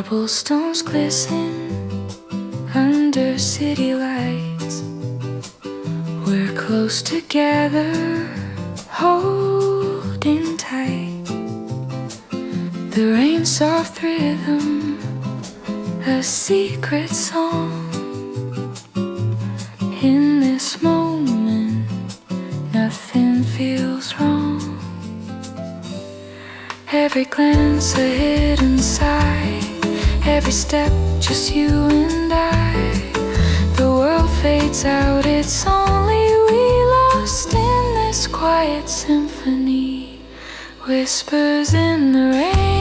Cobblestones glisten under city lights. We're close together, holding tight. The rain's soft rhythm, a secret song. In this moment, nothing feels wrong. Every glance a hidden sigh, every step just you and I. The world fades out, it's only we lost in this quiet symphony. Whispers in the rain.